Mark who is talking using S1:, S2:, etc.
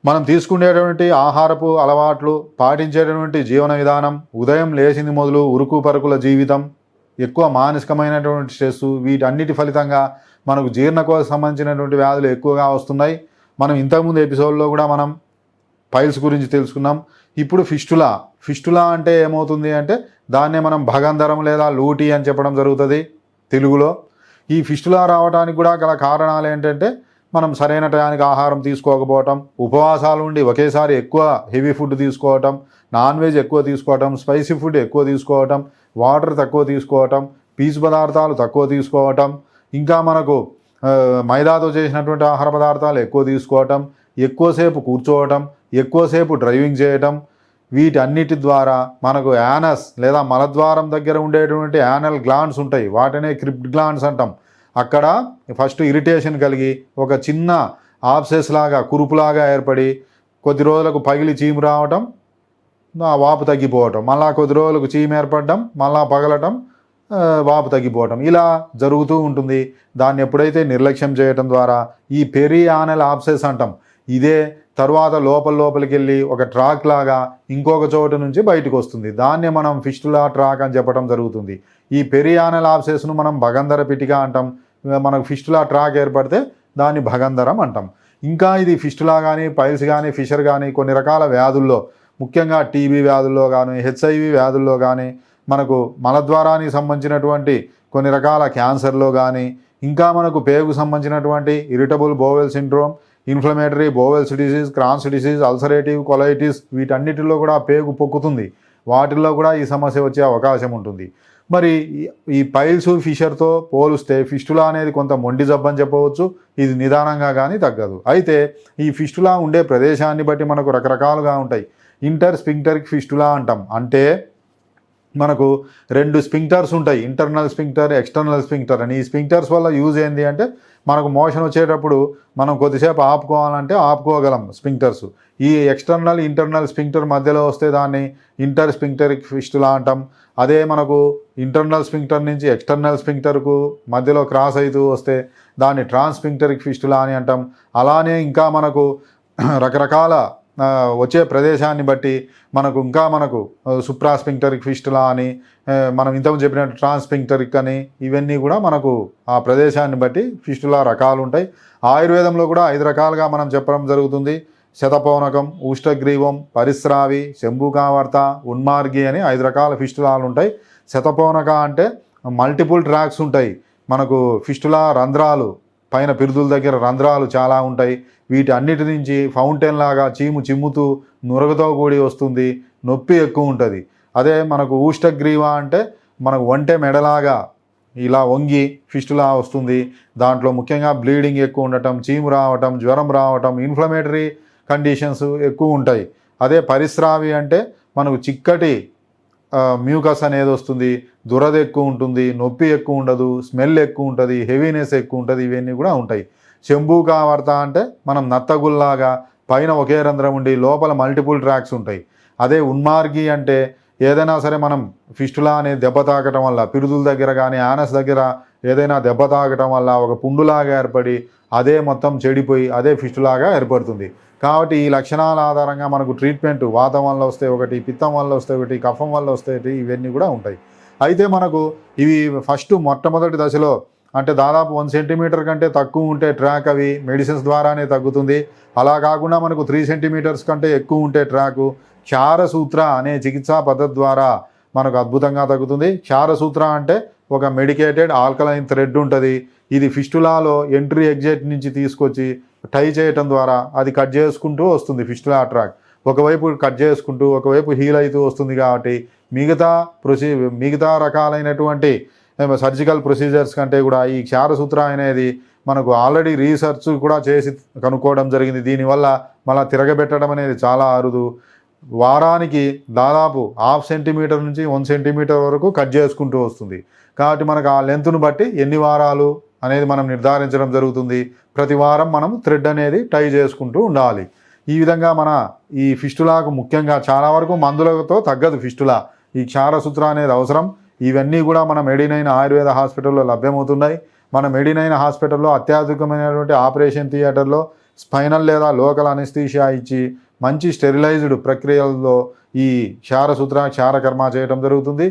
S1: మనం తీసుకునేటువంటి ఆహారపు అలవాట్లు, పాటించేటటువంటి జీవన విధానం, ఉదయం లేచింది మొదలు ఉరుకు పరుకుల జీవితం, ఎక్కువ మానసికమైనటువంటి స్ట్రెస్సు, వీటన్నిటి ఫలితంగా మనకు జీర్ణకోశ సంబంధించినటువంటి వ్యాధులు ఎక్కువగా వస్తున్నాయి. మనం ఇంతకుముందు ఎపిసోడ్లో కూడా మనం పైల్స్ గురించి తెలుసుకున్నాం. ఇప్పుడు ఫిస్టులా అంటే ఏమవుతుంది అంటే దాన్నే మనం భగంధరం లేదా లూటీ అని చెప్పడం జరుగుతుంది తెలుగులో. ఈ ఫిస్టులా రావడానికి కూడా గల కారణాలు ఏంటంటే మనం సరైన టయానికి ఆహారం తీసుకోకపోవటం, ఉపవాసాలు ఉండి ఒకేసారి ఎక్కువ హెవీ ఫుడ్ తీసుకోవటం, నాన్ వెజ్ ఎక్కువ తీసుకోవటం, స్పైసీ ఫుడ్ ఎక్కువ తీసుకోవటం, వాటర్ తక్కువ తీసుకోవటం, పీచు పదార్థాలు తక్కువ తీసుకోవటం, ఇంకా మనకు మైదాతో చేసినటువంటి ఆహార పదార్థాలు ఎక్కువ తీసుకోవటం, ఎక్కువసేపు కూర్చోవటం, ఎక్కువసేపు డ్రైవింగ్ చేయటం, వీటన్నిటి ద్వారా మనకు యానస్ లేదా మలద్వారం దగ్గర ఉండేటువంటి యానల్ గ్లాండ్స్ ఉంటాయి, వాటినే క్రిప్ట్ గ్లాండ్స్ అంటాం. అక్కడ ఫస్ట్ ఇరిటేషన్ కలిగి ఒక చిన్న ఆబ్సెస్ లాగా కురుపులాగా ఏర్పడి కొద్ది రోజులకు పగిలి చీము రావటం, ఆ వాపు తగ్గిపోవటం, మళ్ళా కొద్ది రోజులకు చీము ఏర్పడటం, మళ్ళా పగలటం, వాపు తగ్గిపోవటం, ఇలా జరుగుతూ ఉంటుంది. దాన్ని ఎప్పుడైతే నిర్లక్ష్యం చేయటం ద్వారా ఈ పెరియానల్ ఆబ్సెస్ అంటాం, ఇదే తర్వాత లోపలికి వెళ్ళి ఒక ట్రాక్ లాగా ఇంకొక చోటు నుంచి బయటకు వస్తుంది. దాన్నే మనం ఫిస్టులా ట్రాక్ అని చెప్పడం జరుగుతుంది. ఈ పెరియానల్ ఆబ్సెస్ను మనం భగంధర పిటిక అంటాం. మనకు ఫిస్టులా ట్రాక్ ఏర్పడితే దాన్ని భగంధరం అంటాం. ఇంకా ఇది ఫిస్టులా కానీ, పైల్స్ కానీ, ఫిషర్ కానీ కొన్ని రకాల వ్యాధుల్లో, ముఖ్యంగా టీబీ వ్యాధుల్లో కానీ, హెచ్ఐవి వ్యాధుల్లో కానీ, మనకు మలద్వారానికి సంబంధించినటువంటి కొన్ని రకాల క్యాన్సర్లో కానీ, ఇంకా మనకు పేగుకు సంబంధించినటువంటి irritable bowel syndrome, inflammatory bowels disease, Crohn's disease, ulcerative colitis, వీటన్నిటిలో కూడా పేగు పొక్కుతుంది. వాటిల్లో కూడా ఈ సమస్య వచ్చే అవకాశం ఉంటుంది. మరి ఈ పైల్స్ ఫిషర్తో పోలిస్తే ఫిస్టులా అనేది కొంత మొండి జబ్బు అని చెప్పవచ్చు. ఇది నిదానంగా కానీ తగ్గదు. అయితే ఈ ఫిస్టులా ఉండే ప్రదేశాన్ని బట్టి మనకు రకరకాలుగా ఉంటాయి. ఇంటర్ స్పింక్టరిక్ ఫిస్టులా అంటాం. అంటే మనకు రెండు స్పింక్టర్స్ ఉంటాయి, ఇంటర్నల్ స్పింక్టర్, ఎక్స్టర్నల్ స్పింక్టర్ అని. ఈ స్పింక్టర్స్ వల్ల యూజ్ ఏంటి అంటే మనకు మోషన్ వచ్చేటప్పుడు మనం కొద్దిసేపు ఆపుకోవాలంటే ఆపుకోగలం స్పింక్టర్స్. ఈ ఎక్స్టర్నల్ ఇంటర్నల్ స్పింక్టర్ మధ్యలో వస్తే దాన్ని ఇంటర్ స్పింక్టరిక్ ఫిస్టులా అంటాం. అదే మనకు ఇంటర్నల్ స్పింక్టర్ నుంచి ఎక్స్టర్నల్ స్పింక్టర్కు మధ్యలో క్రాస్ అవుతూ వస్తే దాన్ని ట్రాన్స్ స్పింక్టరిక్ ఫిస్టులా అని అంటాం. అలానే ఇంకా మనకు రకరకాల వచ్చే ప్రదేశాన్ని బట్టి మనకు సుప్రాస్పింక్టరిక్ ఫిస్టులా అని, మనం ఇంతకుముందు చెప్పినట్టు ట్రాన్స్పింక్టరిక్ అని, ఇవన్నీ కూడా మనకు ఆ ప్రదేశాన్ని బట్టి ఫిస్టులా రకాలు ఉంటాయి. ఆయుర్వేదంలో కూడా 5 రకాలుగా మనం చెప్పడం జరుగుతుంది. శతపౌనకం, ఊష్టగ్రీవం, పరిస్రావి, శంభుకావర్త, ఉన్మార్గి అని 5 రకాల ఫిస్టులాలు ఉంటాయి. శతపౌనక అంటే మల్టిపుల్ ట్రాక్స్ ఉంటాయి. మనకు ఫిస్టులా రంధ్రాలు, పైన పిరుదుల దగ్గర రంధ్రాలు చాలా ఉంటాయి. వీటి అన్నిటి నుంచి ఫౌంటైన్ లాగా చీము చిమ్ముతూ నురగతో కూడి వస్తుంది, నొప్పి ఎక్కువ ఉంటుంది. అదే మనకు ఊష్టగ్రీవ అంటే మనకు ఒంటె మెడలాగా ఇలా వంగి ఫిస్టులా వస్తుంది. దాంట్లో ముఖ్యంగా బ్లీడింగ్ ఎక్కువ ఉండటం, చీము రావటం, జ్వరం రావటం, ఇన్ఫ్లమేటరీ కండిషన్స్ ఎక్కువ ఉంటాయి. అదే పరిస్రావి అంటే మనకు చిక్కటి మ్యూకస్ అనేది వస్తుంది, దురద ఎక్కువ ఉంటుంది, నొప్పి ఎక్కువ ఉండదు, స్మెల్ ఎక్కువ ఉంటుంది, హెవీనెస్ ఎక్కువ ఉంటుంది, ఇవన్నీ కూడా ఉంటాయి. శంభూకావర్త అంటే మనం నత్తగుల్లాగా పైన ఒకే రంధ్రం ఉండి లోపల మల్టిపుల్ ట్రాక్స్ ఉంటాయి. అదే ఉన్మార్గి అంటే ఏదైనా సరే మనం ఫిస్టులా అనే దెబ్బ తాకటం వల్ల, పిరుదుల దగ్గర కానీ యానస్ దగ్గర ఏదైనా దెబ్బ తాకటం వల్ల ఒక పుండులాగా ఏర్పడి అదే మొత్తం చెడిపోయి అదే ఫిస్టులాగా ఏర్పడుతుంది. కాబట్టి ఈ లక్షణాల ఆధారంగా మనకు ట్రీట్మెంట్ వాతం వల్ల వస్తే ఒకటి, పిత్తం వల్ల వస్తే ఒకటి, కఫం వల్ల వస్తే ఇవన్నీ కూడా ఉంటాయి. అయితే మనకు ఇవి ఫస్ట్ మొట్టమొదటి దశలో అంటే దాదాపు 1 సెంటీమీటర్ కంటే తక్కువ ఉంటే ట్రాక్ అవి మెడిసిన్స్ ద్వారానే తగ్గుతుంది. అలా కాకుండా మనకు 3 సెంటీమీటర్స్ కంటే ఎక్కువ ఉంటే ట్రాకు క్షారసూత్ర అనే చికిత్సా పద్ధతి ద్వారా మనకు అద్భుతంగా తగ్గుతుంది. క్షారసూత్ర అంటే ఒక మెడికేటెడ్ ఆల్కలైన్ థ్రెడ్ ఉంటుంది. ఇది ఫిస్టులాలో ఎంట్రీ ఎగ్జిట్ నుంచి తీసుకొచ్చి టై చేయటం ద్వారా అది కట్ చేసుకుంటూ వస్తుంది. ఫిస్టులా ట్రాక్ ఒకవైపు కట్ చేసుకుంటూ ఒకవైపు హీల్ అవుతూ వస్తుంది. కాబట్టి మిగతా రకాలైనటువంటి సర్జికల్ ప్రొసీజర్స్ కంటే కూడా ఈ క్షారసూత్ర అనేది మనకు ఆల్రెడీ రీసెర్చ్ కూడా చేసి కనుక్కోవడం జరిగింది. దీనివల్ల మళ్ళీ తిరగబెట్టడం అనేది చాలా అరుదు. వారానికి దాదాపు 1/2 సెంటీమీటర్ నుంచి 1 సెంటీమీటర్ వరకు కట్ చేసుకుంటూ వస్తుంది. కాబట్టి మనకు ఆ లెంత్ను బట్టి ఎన్ని వారాలు అనేది మనం నిర్ధారించడం జరుగుతుంది. ప్రతి వారం మనం థ్రెడ్ అనేది టై చేసుకుంటూ ఉండాలి. ఈ విధంగా ఈ ఫిస్టులాకు ముఖ్యంగా చాలా వరకు మందులతో తగ్గదు ఫిస్టులా. ఈ క్షారసూత్ర అనేది అవసరం. ఇవన్నీ కూడా మన మెడినైన్ ఆయుర్వేద హాస్పిటల్లో లభ్యమవుతున్నాయి. మన మెడినైన్ హాస్పిటల్లో అత్యాధునికమైనటువంటి ఆపరేషన్ థియేటర్లో స్పైనల్ లేదా లోకల్ అనస్థీషియా ఇచ్చి మంచి స్టెరిలైజ్డ్ ప్రక్రియల్లో ఈ క్షారసూత్ర క్షారకర్మ చేయడం జరుగుతుంది.